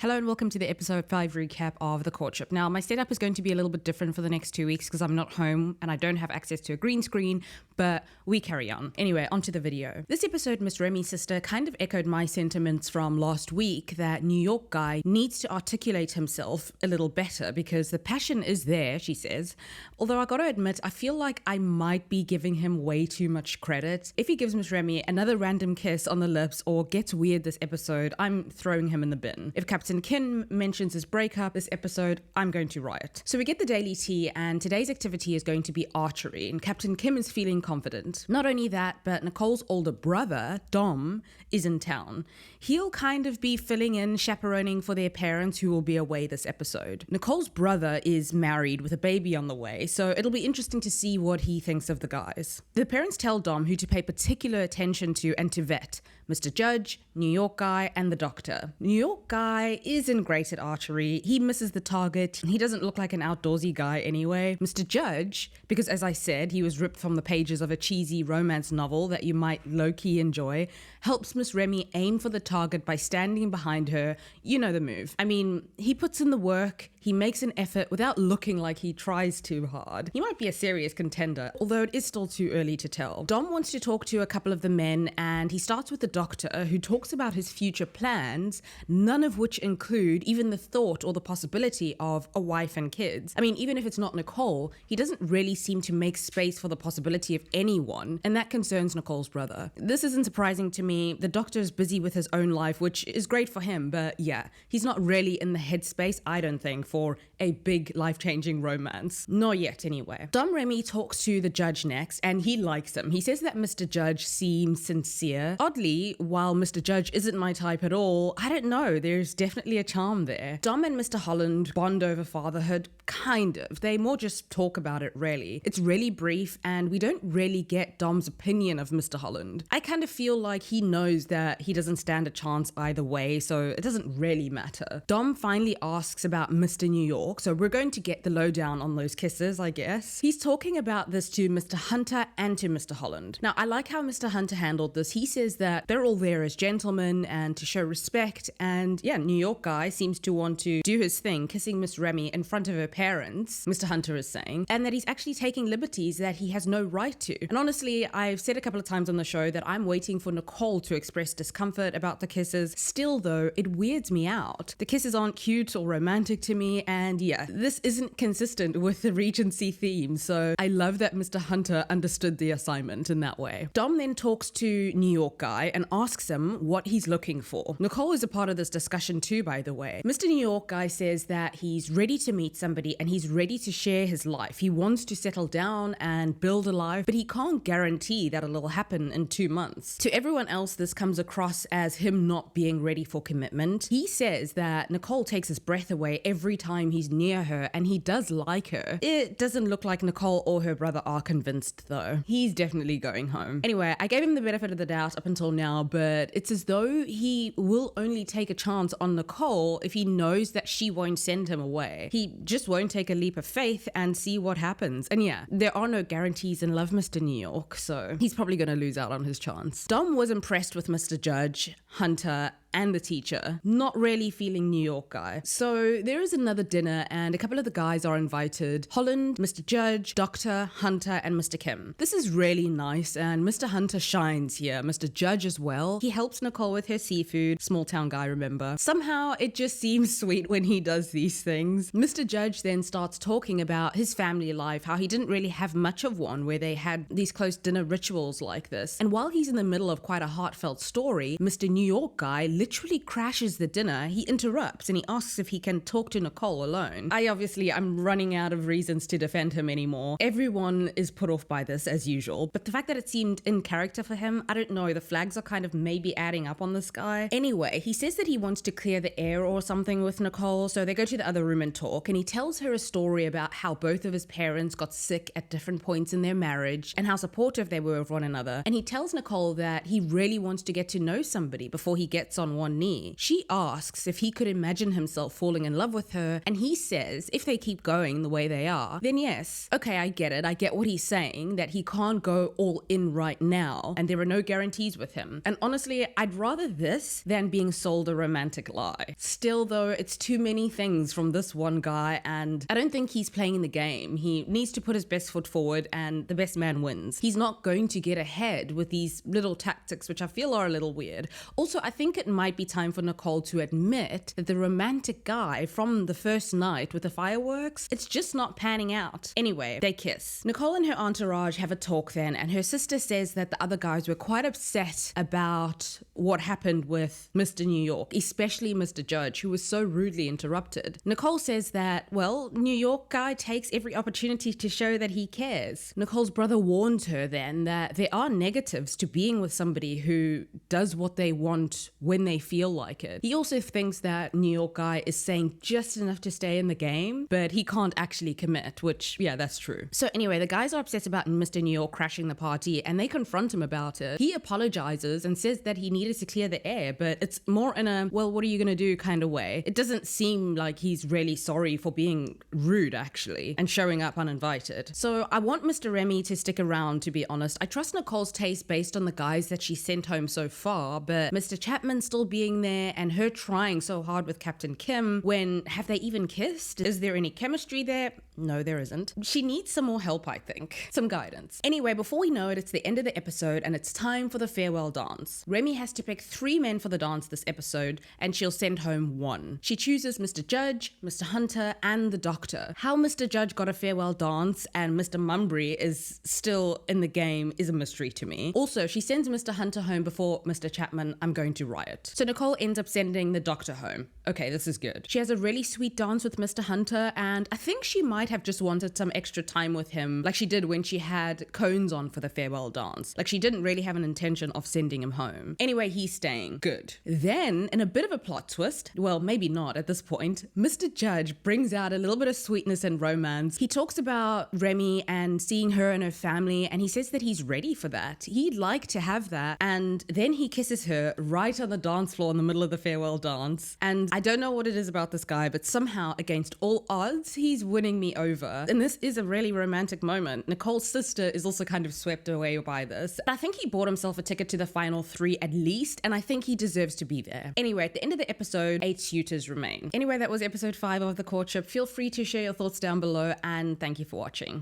Hello and welcome to the episode 5 recap of the Courtship. Now, my setup is going to be a little bit different for the next 2 weeks because I'm not home and I don't have access to a green screen, but we carry on. Anyway, onto the video. This episode, Miss Remy's sister kind of echoed my sentiments from last week that New York guy needs to articulate himself a little better because the passion is there, she says. Although I gotta admit, I feel like I might be giving him way too much credit. If he gives Miss Remy another random kiss on the lips or gets weird this episode, I'm throwing him in the bin. If Captain Kim mentions his breakup this episode, I'm going to riot. So we get the daily tea, and today's activity is going to be archery, and Captain Kim is feeling confident. Not only that, but Nicole's older brother, Dom, is in town. He'll kind of be filling in, chaperoning for their parents who will be away this episode. Nicole's brother is married with a baby on the way, so it'll be interesting to see what he thinks of the guys. The parents tell Dom who to pay particular attention to and to vet: Mr. Judge, New York guy, and the doctor. New York guy isn't great at archery. He misses the target. He doesn't look like an outdoorsy guy anyway. Mr. Judge, because as I said, he was ripped from the pages of a cheesy romance novel that you might low-key enjoy, helps Miss Remy aim for the target by standing behind her. You know the move. I mean, he puts in the work. He makes an effort without looking like he tries too hard. He might be a serious contender, although it is still too early to tell. Dom wants to talk to a couple of the men, and he starts with the doctor, who talks about his future plans, none of which include even the thought or the possibility of a wife and kids. I mean, even if it's not Nicole, he doesn't really seem to make space for the possibility of anyone, and that concerns Nicole's brother. This isn't surprising to me. The doctor is busy with his own life, which is great for him, but yeah, he's not really in the headspace, I don't think, for a big life-changing romance. Not yet, anyway. Dom Remy talks to the judge next, and he likes him. He says that Mr. Judge seems sincere. Oddly, while Mr. Judge isn't my type at all, I don't know, there's definitely a charm there. Dom and Mr. Holland bond over fatherhood, kind of. They more just talk about it, really. It's really brief, and we don't really get Dom's opinion of Mr. Holland. I kind of feel like he knows that he doesn't stand a chance either way, so it doesn't really matter. Dom finally asks about Mr. New York, so we're going to get the lowdown on those kisses, I guess. He's talking about this to Mr. Hunter and to Mr. Holland. Now, I like how Mr. Hunter handled this. He says that they're all there as gentlemen and to show respect, and yeah, New York guy seems to want to do his thing, kissing Miss Remy in front of her parents, Mr. Hunter is saying, and that he's actually taking liberties that he has no right to. And honestly, I've said a couple of times on the show that I'm waiting for Nicole to express discomfort about the kisses. Still though, it weirds me out. The kisses aren't cute or romantic to me, and yeah, this isn't consistent with the Regency theme, so I love that Mr. Hunter understood the assignment in that way. Dom then talks to New York guy and asks him what he's looking for. Nicole is a part of this discussion too, by the way. Mr. New York guy says that he's ready to meet somebody and he's ready to share his life. He wants to settle down and build a life, but he can't guarantee that it'll happen in 2 months. To everyone else, this comes across as him not being ready for commitment. He says that Nicole takes his breath away every time he's near her, and he does like her. It doesn't look like Nicole or her brother are convinced though. He's definitely going home. Anyway, I gave him the benefit of the doubt up until now, but it's as though he will only take a chance on Nicole if he knows that she won't send him away. He just won't take a leap of faith and see what happens. And yeah, there are no guarantees in love, Mr. New York, so he's probably gonna lose out on his chance. Dom was impressed with Mr. Judge, Hunter, and the teacher, not really feeling New York guy. So there is another dinner and a couple of the guys are invited: Holland, Mr. Judge, Dr. Hunter, and Mr. Kim. This is really nice, and Mr. Hunter shines here. Mr. Judge as well. He helps Nicole with her seafood. Small town guy, remember? Somehow it just seems sweet when he does these things. Mr. Judge then starts talking about his family life, how he didn't really have much of one where they had these close dinner rituals like this. And while he's in the middle of quite a heartfelt story, Mr. New York guy literally crashes the dinner. He interrupts and he asks if he can talk to Nicole alone. I'm running out of reasons to defend him anymore. Everyone is put off by this as usual, but the fact that it seemed in character for him, I don't know, the flags are kind of maybe adding up on this guy. Anyway, he says that he wants to clear the air or something with Nicole, so they go to the other room and talk, and he tells her a story about how both of his parents got sick at different points in their marriage and how supportive they were of one another. And he tells Nicole that he really wants to get to know somebody before he gets on on one knee. She asks if he could imagine himself falling in love with her, and he says if they keep going the way they are, then yes. Okay, I get it. I get what he's saying, that he can't go all in right now, and there are no guarantees with him. And honestly, I'd rather this than being sold a romantic lie. Still though, it's too many things from this one guy, and I don't think he's playing the game. He needs to put his best foot forward, and the best man wins. He's not going to get ahead with these little tactics, which I feel are a little weird. Also, I think it might be time for Nicole to admit that the romantic guy from the first night with the fireworks, it's just not panning out. Anyway, they kiss. Nicole and her entourage have a talk then, and her sister says that the other guys were quite upset about what happened with Mr. New York, especially Mr. Judge, who was so rudely interrupted. Nicole says that, well, New York guy takes every opportunity to show that he cares. Nicole's brother warns her then that there are negatives to being with somebody who does what they want when they feel like it. He also thinks that New York guy is saying just enough to stay in the game, but he can't actually commit, which, yeah, that's true. So anyway, the guys are upset about Mr. New York crashing the party, and they confront him about it. He apologizes and says that he needed to clear the air, but it's more in a, well, what are you gonna do kind of way. It doesn't seem like he's really sorry for being rude, actually, and showing up uninvited. So I want Mr. Remy to stick around, to be honest. I trust Nicole's taste based on the guys that she sent home so far, but Mr. Chapman still being there and her trying so hard with Captain Kim when, have they even kissed? Is there any chemistry there? No, there isn't. She needs some more help, I think. Some guidance. Anyway, before we know it, it's the end of the episode and it's time for the farewell dance. Remy has to pick 3 men for the dance this episode, and she'll send home 1. She chooses Mr. Judge, Mr. Hunter, and the Doctor. How Mr. Judge got a farewell dance and Mr. Mumbry is still in the game is a mystery to me. Also, she sends Mr. Hunter home before Mr. Chapman. I'm going to riot. So Nicole ends up sending the Doctor home. Okay, this is good. She has a really sweet dance with Mr. Hunter, and I think she might have just wanted some extra time with him, like she did when she had cones on for the farewell dance. Like she didn't really have an intention of sending him home. Anyway, he's staying. Good. Then, in a bit of a plot twist, well, maybe not at this point, Mr. Judge brings out a little bit of sweetness and romance. He talks about Remy and seeing her and her family, and he says that he's ready for that. He'd like to have that, and then he kisses her right on the dance floor in the middle of the farewell dance. And I don't know what it is about this guy, but somehow, against all odds, he's winning me over. And this is a really romantic moment. Nicole's sister is also kind of swept away by this. I think he bought himself a ticket to the final 3 at least, and I think he deserves to be there. Anyway, at the end of the episode, 8 suitors remain. Anyway, that was episode 5 of The Courtship. Feel free to share your thoughts down below, and thank you for watching.